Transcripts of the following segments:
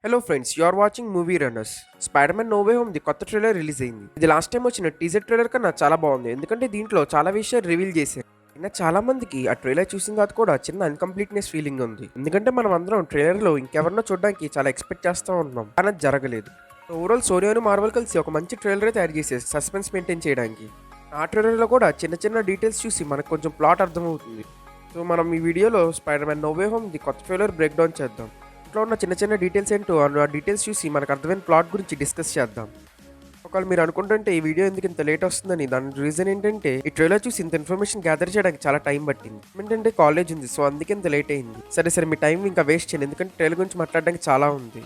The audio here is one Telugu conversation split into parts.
Hello friends, you are watching movie runners. Spider man no way home ది కొత్త ట్రైలర్ రిలీజ్ అయింది. ఇది లాస్ట్ టైం వచ్చిన టీజర్ ట్రైలర్ కన్నా చాలా బాగుంది, ఎందుకంటే దీంట్లో చాలా విషయాలు రివీల్ చేశారు. అయినా చాలా మందికి ఆ ట్రైలర్ చూసిన తర్వాత కూడా చిన్న అన్కంప్లీట్నెస్ ఫీలింగ్ ఉంది, ఎందుకంటే మనం అందరం ట్రైలర్ లో ఇంకెవరినో చూడడానికి చాలా ఎక్స్పెక్ట్ చేస్తూ ఉన్నాం, కానీ అది జరగలేదు. ఓవరాల్ సోనియాను మార్వల్ కలిసి ఒక మంచి ట్రైలర్ తయారు చేసేది సస్పెన్స్ మెయింటైన్ చేయడానికి. ఆ ట్రైలర్ లో కూడా చిన్న చిన్న డీటెయిల్స్ చూసి మనకు కొంచెం ప్లాట్ అర్థమవుతుంది. సో మనం ఈ వీడియోలో spider man no way home ది కొత్త ట్రైలర్ బ్రేక్ డౌన్ చేద్దాం. ఇంట్లో ఉన్న చిన్న చిన్న డీటెయిల్స్ ఏంటో ఆ డీటెయిల్స్ చూసి మనకు అర్థమైన ప్లాట్ గురించి డిస్కస్ చేద్దాం. ఒకవేళ మీరు అనుకుంటుంటే ఈ వీడియో ఎందుకు ఇంత లేట్ వస్తుందని, దాని రీజన్ ఏంటంటే ఈ ట్రైలర్ చూసి ఇంత ఇన్ఫర్మేషన్ గ్యాదర్ చేయడానికి చాలా టైం పట్టింది. ఏంటంటే కాలేజ్ ఉంది, సో అందుకే ఇంత లేట్ అయింది. సరే సరే, మీ టైం ఇంకా వేస్ట్ చేయండి, ఎందుకంటే ట్రైలర్ గురించి మాట్లాడడానికి చాలా ఉంది.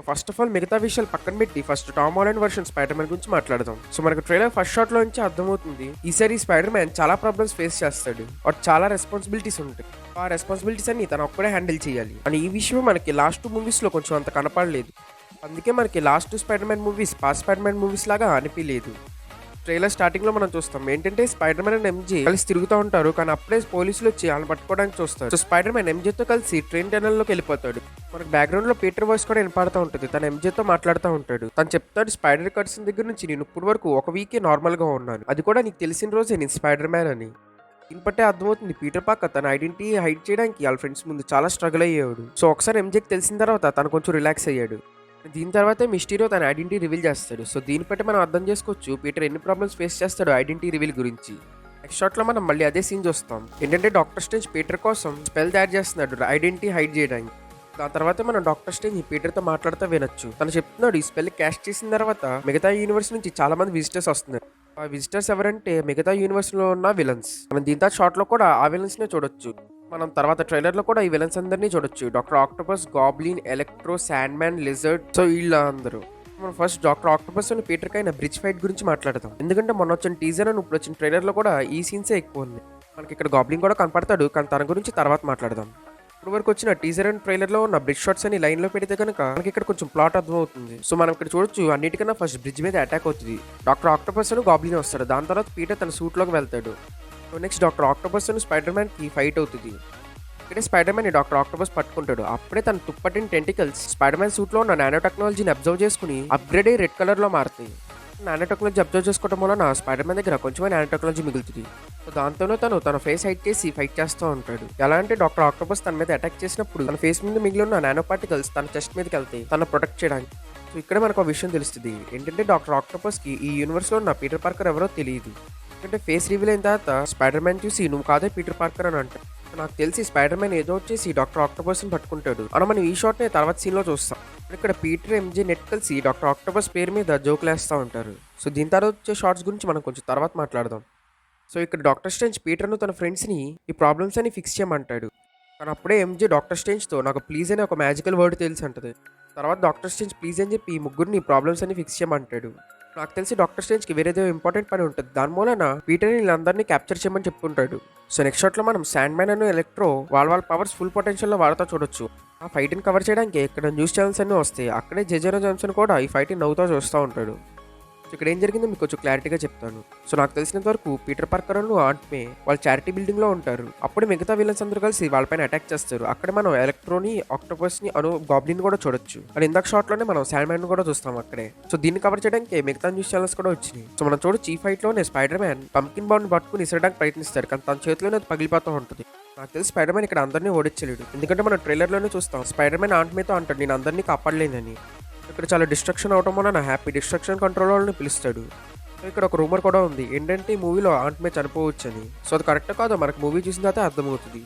ఫస్ట్ ఆఫ్ ఆల్ మిగతా విషయాలు పక్కన పెట్టి first Tom Holland version spider man గురించి మాట్లాడదాం. సో మనకు ట్రైలర్ ఫస్ట్ షాట్ లో నుంచి అర్థమవుతుంది, ఈసారి స్పైడర్ మ్యాన్ చాలా ప్రాబ్లమ్స్ ఫేస్ చేస్తాడు, వాడు చాలా రెస్పాన్సిబిలిటీస్ ఉంటాయి. ఆ రెస్పాన్సిబిలిటీస్ అన్ని తను ఒక్కడే హ్యాండిల్ చేయాలి అని ఈ విషయం మనకి లాస్ట్ మూవీస్ లో కొంచెం అంత కనపడలేదు. అందుకే మనకి last spider man movies past spider man movies లాగా అనిపించలేదు. ట్రైలర్ స్టార్టింగ్ లో మనం చూస్తాం ఏంటంటే స్పైడర్ మ్యాన్ అండ్ ఎంజే కలిసి తిరుగుతూ ఉంటారు, కానీ అప్పుడే పోలీసులు వచ్చి వాళ్ళని పట్టుకోవడానికి చూస్తారు. సో స్పైడర్ మ్యాన్ ఎంజేతో కలిసి ట్రైన్ టనల్ లోకి వెళ్ళిపోతాడు. మనకు బ్యాక్గ్రౌండ్ లో పీటర్ వాయిస్ కూడా వినపడుతూ ఉంటుంది, తన ఎంజేతో మాట్లాడుతూ ఉంటాడు. తను చెప్తాడు, స్పైడర్ కట్సిన దగ్గర నుంచి నేను ఇప్పుడు వరకు ఒక వీకే నార్మల్ గా ఉన్నాను, అది కూడా నీకు తెలిసిన రోజే నేను స్పైడర్ మ్యాన్ అని. దీన్ని బట్టే అర్థమవుతుంది పీటర్ పార్కర్ తన ఐడెంటిటీ హైడ్ చేయడానికి వాళ్ళ ఫ్రెండ్స్ ముందు చాలా స్ట్రగుల్ అయ్యాడు. సో ఒకసారి ఎంజేకి తెలిసిన తర్వాత తను కొంచెం రిలాక్స్ అయ్యాడు. దీని తర్వాత మిస్టీరియో తన ఐడెంటిటీ రివీల్ చేస్తాడు. సో దీన్ని బట్టి మనం అర్థం చేసుకోవచ్చు పీటర్ ఎన్ని ప్రాబ్లమ్స్ ఫేస్ చేస్తాడు ఐడెంటిటీ రివీల్ గురించి. నెక్స్ట్ షాట్ లో మనం మళ్ళీ అదే సీన్ చూస్తాం, ఏంటంటే డాక్టర్ స్ట్రేంజ్ పీటర్ కోసం స్పెల్ తయారు చేస్తున్నాడు ఐడెంటిటీ హైడ్ చేయడానికి. దాని తర్వాత మనం డాక్టర్ స్ట్రేంజ్ పీటర్ తో మాట్లాడుతూ వినొచ్చు. తను చెప్తున్నాడు, ఈ స్పెల్ క్యాష్ చేసిన తర్వాత మిగతా యూనివర్స్ నుంచి చాలా మంది విజిటర్స్ వస్తున్నారు. ఆ విజిటర్స్ ఎవరంటే మిగతా యూనివర్స్ లో ఉన్న విలన్స్. మనం దీంతో షాట్ లో కూడా ఆ విలన్స్ నే చూడొచ్చు. మనం తర్వాత ట్రైలర్ లో కూడా ఈ విలన్స్ అందరినీ చూడొచ్చు, doctor octopus, goblin, electro, sand man, lizard. So వీళ్ళ అందరూ. మనం ఫస్ట్ డాక్టర్ ఆక్టోపస్ అని పీటర్ కైన బ్రిడ్జ్ ఫైట్ గురించి మాట్లాడతాం, ఎందుకంటే మొన్న వచ్చిన టీజర్ అని ఇప్పుడు వచ్చిన ట్రైలర్ లో కూడా ఈ సీన్సే ఎక్కువ ఉంది. మనకి ఇక్కడ గాబ్లిన్ కూడా కనపడతాడు, కానీ తన గురించి తర్వాత మాట్లాడదాం. ఇప్పుడు వరకు వచ్చిన టీజర్ అండ్ ట్రైలర్ లో ఉన్న బ్రిడ్జ్ షాట్స్ అని లైన్ లో పెడితే కనుక మనకి ఇక్కడ కొంచెం ప్లాట్ అర్థం అవుతుంది. సో మనం ఇక్కడ చూడొచ్చు, అన్నిటికన్నా ఫస్ట్ బ్రిడ్జ్ మీద అటాక్ అవుతుంది. డాక్టర్ ఆక్టోపస్ అని గాబ్లిన్ వస్తాడు, దాని తర్వాత పీటర్ తన సూట్ లోకి వెళ్తాడు. సో నెక్స్ట్ డాక్టర్ ఆక్టోపస్ అని స్పైడర్ మ్యాన్ కి ఫైట్ అవుతుంది. ఇక్కడే స్పైడర్ మ్యాన్ డాక్టర్ ఆక్టోపస్ పట్టుకుంటాడు. అప్పుడే తన తుప్పటిని టెంటికల్స్ స్పైడర్ మ్యాన్ సూట్ లో ఉన్న నానో టెక్నాలజీని అబ్జర్వ్ చేసుకుని అప్గ్రేడ్ అయ్యి రెడ్ కలర్ లో మారుతాయి. నానో టెక్నాలజీ అబ్జర్వ్ చేసుకోవడం వలన స్పైడర్ మ్యాన్ దగ్గర కొంచెమే నానో టెక్నాలజీ మిగులుతుంది. సో దాంతోనే తన ఫేస్ హైట్ చేసి ఫైట్ చేస్తూ ఉంటాడు. ఎలా అంటే డాక్టర్ ఆక్టోపస్ తన మీద అటాక్ చేసినప్పుడు తన ఫేస్ మీద మిగిలి ఉన్న నానో పార్టికల్స్ తన చెస్ట్ మీదకి వెళ్తాయి, తన ప్రొటెక్ట్ చేయడానికి. సో ఇక్కడ మనకు ఒక విషయం తెలుస్తుంది ఏంటంటే డాక్టర్ ఆక్టోపస్ కి ఈ యూనివర్స్ లో ఉన్న పీటర్ పార్కర్ ఎవరో తెలియదు. ఎందుకంటే ఫేస్ రివీల్ అయిన తర్వాత స్పైడర్ మ్యాన్ చూసి నువ్వు కాదే పీటర్ పార్కర్ అని అంటాడు. నాకు తెలిసి స్పైడర్ మ్యాన్ ఏదో వచ్చేసి డాక్టర్ ఆక్టోపస్ ని పట్టుకుంటాడు అని మనం ఈ షాట్ ని తర్వాత సీన్ లో చూస్తాం. ఇక్కడ పీటర్, ఎంజే నెట్ కలిసి డాక్టర్ ఆక్టోపస్ పేరు మీద జోకులు వేస్తూ ఉంటారు. సో దీని తర్వాత వచ్చే షార్ట్స్ గురించి మనం కొంచెం తర్వాత మాట్లాడదాం. సో ఇక్కడ డాక్టర్ స్ట్రేంజ్ పీటర్ను తన ఫ్రెండ్స్ని ఈ ప్రాబ్లమ్స్ అని ఫిక్స్ చేయమంటాడు. కానీ అప్పుడే ఎంజే డాక్టర్ స్ట్రేంజ్తో నాకు ప్లీజ్ అని ఒక మ్యాజికల్ వర్డ్ తెలిసి అంటది. తర్వాత డాక్టర్ స్ట్రేంజ్ ప్లీజ్ అని చెప్పి ఈ ముగ్గురిని ప్రాబ్లమ్స్ అని ఫిక్స్ చేయమంటాడు. నాకు తెలిసి డాక్టర్ స్ట్రేంజ్కి వేరేదో ఇంపార్టెంట్ పని ఉంటుంది, దాని మూలన పీటర్ని వీళ్ళందరినీ క్యాప్చర్ చేయమని చెప్పుకుంటాడు. సో నెక్స్ట్ షాట్లో మనం శాండ్ మ్యాన్ అండ్ ఎలక్ట్రో వాళ్ళ పవర్స్ ఫుల్ పొటెన్షియల్లో వాడుతూ చూడొచ్చు. ఆ ఫైట్ని కవర్ చేయడానికి ఇక్కడ న్యూస్ ఛానల్స్ అన్నీ వస్తాయి. అక్కడే జెజోనా జాన్సన్ కూడా ఈ ఫైట్ని నవ్వుతూ చూస్తూ ఉంటాడు. సో ఇక్కడ ఏం జరిగిందో మీకు కొంచెం క్లారిటీగా చెప్తాను. సో నాకు తెలిసినంత వరకు పీటర్ పార్కర్ అండ్ ఆంట్ మే వాళ్ళు చారిటీ బిల్డింగ్ లో ఉంటారు. అప్పుడు మిగతా విలన్స్ అందరూ కలిసి వాళ్ళపైన అటాక్ చేస్తారు. అక్కడ మనం ఎలక్ట్రోని, ఆక్టోపస్ ని, గాబ్లిన్ కూడా చూడొచ్చు. అండ్ ఇందాక షాట్ లోనే మనం శాండ్ మ్యాన్ కూడా చూస్తాం అక్కడే. సో దీన్ని కవర్ చేయడానికి మిగతా న్యూస్ ఛానల్స్ కూడా వచ్చినాయి. సో మనం చూడొచ్చు ఈ ఫైట్ లోనే స్పైడర్ మ్యాన్ పంకిన్ బాండ్ పట్టుకుని ఇసరడానికి ప్రయత్నిస్తాడు, కానీ తన చేతిలోనే అది పగిలిపోతూ ఉంటుంది. నాకు తెలిసి స్పైడర్ మ్యాన్ ఇక్కడ అందరినీ ఓడించలేడు, ఎందుకంటే మనం ట్రైలర్ లోనే చూస్తాం స్పైడర్ మ్యాన్ ఆంట్ మేతో అంటాడు నేను అందరినీ కాపాడలేనని. ఇక్కడ చాలా డిస్ట్రక్షన్ అవటం వల్ల నా హ్యాపీ డిస్ట్రక్షన్ కంట్రోల్ వాళ్ళని పిలుస్తాడు. సో ఇక్కడ ఒక రూమర్ కూడా ఉంది ఏంటంటే ఈ మూవీలో ఆంట్ మే చనిపోవచ్చు అని. సో అది కరెక్ట్ కాదో మనకు మూవీ చూసిన తర్వాత అర్థమవుతుంది.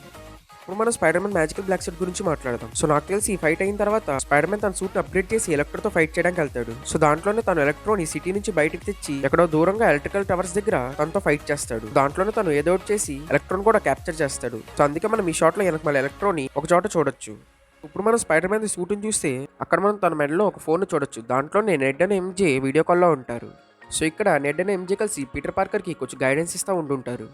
ఇప్పుడు మనం spider man magical black set గురించి మాట్లాడదాం. సో నాకు తెలిసి ఈ ఫైట్ అయిన తర్వాత స్పైడర్ మ్యాన్ తన సూట్ అప్గ్రేడ్ చేసి ఎలక్ట్రోతో ఫైట్ చేయడానికి వెళ్తాడు. సో దాంట్లోనే తను ఎలక్ట్రోని సిటీ నుంచి బయటకు తెచ్చి ఎక్కడో దూరంగా ఎలక్ట్రికల్ టవర్స్ దగ్గర తనతో ఫైట్ చేస్తాడు. దాంట్లోనే తను ఏదో ఒకటి చేసి ఎలక్ట్రోన్ కూడా క్యాప్చర్ చేస్తాడు. సో అందుకే మనం ఈ షాట్ లో వెనక మళ్ళీ ఎలక్ట్రోని ఒక చోట చూడొచ్చు. ఇప్పుడు మనం స్పైడర్ మ్యాన్ సూట్ని చూస్తే అక్కడ మనం తన మెడలో ఒక ఫోన్ చూడొచ్చు. దాంట్లో నెడ్ అండ్ ఎంజే వీడియో కాల్లో ఉంటారు. సో ఇక్కడ నెడ్ అండ్ ఎంజే కలిసి పీటర్ పార్కర్కి కొంచెం గైడెన్స్ ఇస్తూ ఉంటుంటారు.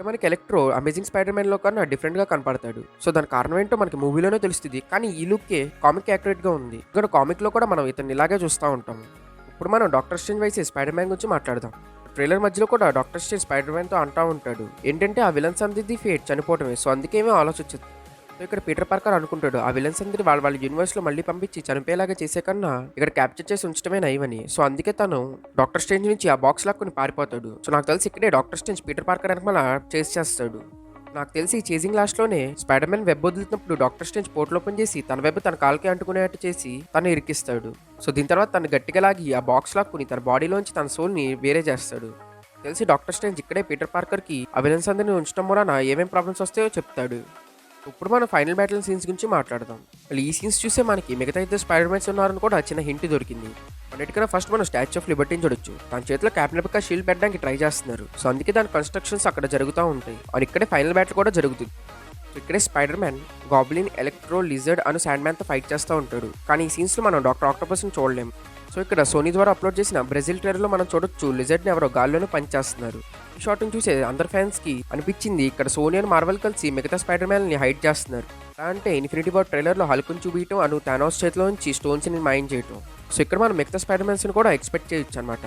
మనకి ఎలక్ట్రో అమేజింగ్ స్పైడర్ మ్యాన్ లో కన్నా డిఫరెంట్ గా కనపడతాడు. సో దాని కారణం ఏంటో మనకి మూవీలోనే తెలుస్తుంది, కానీ ఈ లుక్కే కామిక్ యాక్యురేట్ గా ఉంది. ఇక్కడ కామిక్ లో కూడా మనం ఇతన్ని ఇలాగే చూస్తూ ఉంటాం. ఇప్పుడు మనం డాక్టర్ స్ట్రేంజ్ వైసే స్పైడర్ మ్యాన్ గురించి మాట్లాడదాం. ట్రైలర్ మధ్యలో కూడా డాక్టర్ స్ట్రేంజ్ స్పైడర్ మ్యాన్తో అంటా ఉంటాడు ఏంటంటే ఆ విలన్స్ అందరిది ఫేట్ చనిపోవటమే, సో అందుకేమో ఆలోచించదు. సో ఇక్కడ పీటర్ పార్కర్ అనుకుంటాడు ఆ విలన్స్ అందరి వాళ్ళ యూనివర్స్లో మళ్ళీ పంపించి చనిపోయేలాగా చేసే కన్నా ఇక్కడ క్యాప్చర్ చేసి ఉంచడమే నయమని. సో అందుకే తను డాక్టర్ స్ట్రేంజ్ నుంచి ఆ బాక్స్ లాక్కుని పారిపోతాడు. సో నాకు తెలిసి ఇక్కడే డాక్టర్ స్ట్రేంజ్ పీటర్ పార్కర్ వెనకాల చేసి చేస్తాడు. నాకు తెలిసి ఈ చేజింగ్ లాస్ట్లోనే స్పైడర్ మ్యాన్ వెబ్ వదులుతున్నప్పుడు డాక్టర్ స్ట్రేంజ్ పోర్టల్ ఓపెన్ చేసి తన వెబ్ తన కాలుకి అంటుకునేట్టు చేసి తను ఇరికిస్తాడు. సో దీని తర్వాత తను గట్టిగా లాగి ఆ బాక్స్ లాక్కుని తన బాడీలోంచి తన సోల్ని వేరే చేస్తాడు. తెలిసి డాక్టర్ స్ట్రేంజ్ ఇక్కడే పీటర్ పార్కర్కి ఆ విలన్స్ అందరిని ఉంచడం వలన ఏమేం ప్రాబ్లమ్స్ వస్తాయో చెప్తాడు. ఇప్పుడు మనం ఫైనల్ బ్యాటిల్ సీన్స్ గురించి మాట్లాడదాం. మళ్ళీ ఈ సీన్స్ చూసే మనకి మిగతా ఇద్దరు స్పైడర్ మ్యాన్స్ ఉన్నారని కూడా చిన్న హింట్ దొరికింది. అన్నిటికన్నా ఫస్ట్ మనం స్టాచ్యూ ఆఫ్ లిబర్టీని చూడొచ్చు. తన చేతిలో క్యాప్టెన్ అమెరికా షీల్డ్ పెట్టడానికి ట్రై చేస్తున్నారు. సో అందుకే దాని కన్స్ట్రక్షన్స్ అక్కడ జరుగుతూ ఉంటాయి. అండ్ ఇక్కడే ఫైనల్ బ్యాటిల్ కూడా జరుగుతుంది. సో ఇక్కడే Spider Man Goblin, Electro, Lizard అను శాండ్ మ్యాన్తో ఫైట్ చేస్తూ ఉంటాడు. కానీ ఈ సీన్స్లో మనం డాక్టర్ ఆక్టోపస్ని చూడలేము. సో ఇక్కడ సోనీ ద్వారా అప్లోడ్ చేసిన బ్రెజిల్ ట్రైలర్లో మనం చూడొచ్చు లిజర్డ్ని ఎవరో గాల్లోనే పనిచేస్తున్నారు. ఈ షాట్ని చూసే అందరు ఫ్యాన్స్కి అనిపించింది ఇక్కడ సోనీ అండ్ మార్వెల్ కలిసి మిగతా స్పైడర్ మ్యాన్ని హైడ్ చేస్తున్నారు. అంటే ఇన్ఫినిటీ వార్ ట్రైలర్లో హల్క్ని చూపించడం అను థానోస్ చేతిలోంచి స్టోన్స్ని మైండ్ చేయటం. సో ఇక్కడ మనం మిగతా స్పైడర్ మ్యాన్స్ని కూడా ఎక్స్పెక్ట్ చేయొచ్చు అనమాట.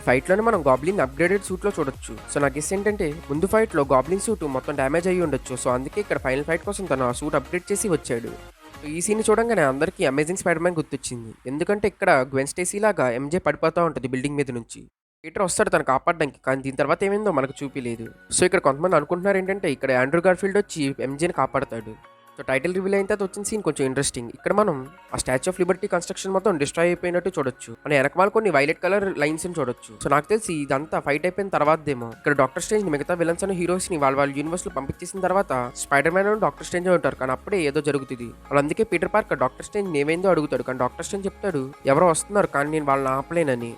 ఫైట్లోనే మనం గాబ్లిన్ అప్గ్రేడెడ్ సూట్లో చూడొచ్చు. సో నా గెస్ ఏంటంటే ముందు ఫైట్లో గాబ్లిన్ సూట్ మొత్తం డ్యామేజ్ అయ్యి ఉండొచ్చు. సో అందుకే ఇక్కడ ఫైనల్ ఫైట్ కోసం తను ఆ సూట్ అప్గ్రేడ్ చేసి వచ్చాడు. సో ఈ సీన్ చూడంగానే అందరికీ అమేజింగ్ స్పైడర్ మ్యాన్ గుర్తొచ్చింది. ఎందుకంటే ఇక్కడ గ్వెన్ స్టేసీ లాగా ఎంజే పడిపోతూ ఉంటుంది బిల్డింగ్ మీద నుంచి. పీటర్ వస్తాడు తను కాపాడడానికి, కానీ దీని తర్వాత ఏమైందో మనకు చూపిలేదు. సో ఇక్కడ కొంతమంది అనుకుంటున్నారు ఏంటంటే ఇక్కడ ఆండ్రూ గార్ఫీల్డ్ వచ్చి ఎంజేని కాపాడతాడు. సో టైటిల్ రివీల్ అయిన తర్వాత వచ్చిన సీన్ కొంచెం ఇంట్రెస్టింగ్. ఇక్కడ మనం ఆ స్టాచ్యూ ఆఫ్ లిబర్టీ కన్స్ట్రక్షన్ మొత్తం డిస్ట్రాయ్ అయిపోయినట్టు చూడొచ్చు. మన వెనకమాల కొన్ని వైలెట్ కలర్ లైన్స్ ని చూడొచ్చు. సో నాకు తెలిసి ఇదంతా ఫైట్ అయిపోయిన తర్వాతేమో ఇక్కడ డాక్టర్ స్ట్రేంజ్ మిగతా విలన్స్ అని హీరోస్ ని వాళ్ళ యూనివర్స్ లో పంపించేసిన తర్వాత స్పైడర్ మ్యాన్ డాక్టర్ స్ట్రేంజ్ ఉంటారు. కానీ అప్పుడే ఏదో జరుగుతుంది. వాళ్ళు అందుకే పీటర్ పార్కర్ డాక్టర్ స్ట్రేంజ్ ఏమైందో అడుగుతాడు. కానీ డాక్టర్ స్ట్రేంజ్ చెప్తాడు ఎవరో వస్తున్నారు కానీ నేను వాళ్ళని ఆపలేనని.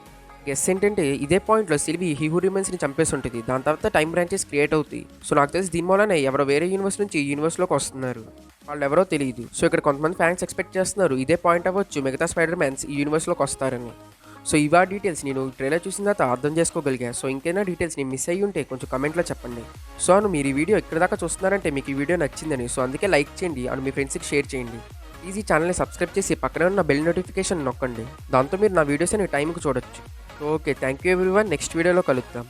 గెస్ ఏంటంటే ఇదే పాయింట్లో సిల్వి హీ హూ రిమైన్స్ని చంపేసి ఉంటుంది. దాని తర్వాత టైం బ్రాంచెస్ క్రియేట్ అవుతాయి. సో నాకు తెలిసి దీని వల్లనే ఎవరో వేరే యూనివర్స్ నుంచి ఈ యూనివర్స్లోకి వస్తున్నారు. వాళ్ళు ఎవరో తెలియదు. సో ఇక్కడ కొంతమంది ఫ్యాన్స్ ఎక్స్పెక్ట్ చేస్తున్నారు ఇదే పాయింట్ అవ్వచ్చు మిగతా స్పైడర్ మ్యాన్స్ ఈ యూనివర్స్లోకి వస్తారని. సో ఇవా డీటెయిల్స్ నేను ట్రైలర్ చూసిన తర్వాత అర్థం చేసుకోగలిగా. సో ఇంకైనా డీటెయిల్స్ నేను మిస్ అయ్యి ఉంటే కొంచెం కమెంట్లో చెప్పండి. సో అను మీరు ఈ వీడియో ఇక్కడ దాకా చూస్తున్నారంటే మీకు ఈ వీడియో నచ్చిందని. సో అందుకే లైక్ చేయండి అండ్ మీ ఫ్రెండ్స్కి షేర్ చేయండి. ప్లీజ్ ఈ ఛానల్ని సబ్స్క్రైబ్ చేసి పక్కనే ఉన్న బెల్ నోటిఫికేషన్ నొక్కండి. దాంతో మీరు నా వీడియోస్ అని టైంకి చూడొచ్చు. Okay, thank you everyone. Next వీడియోలో కలుద్దాం.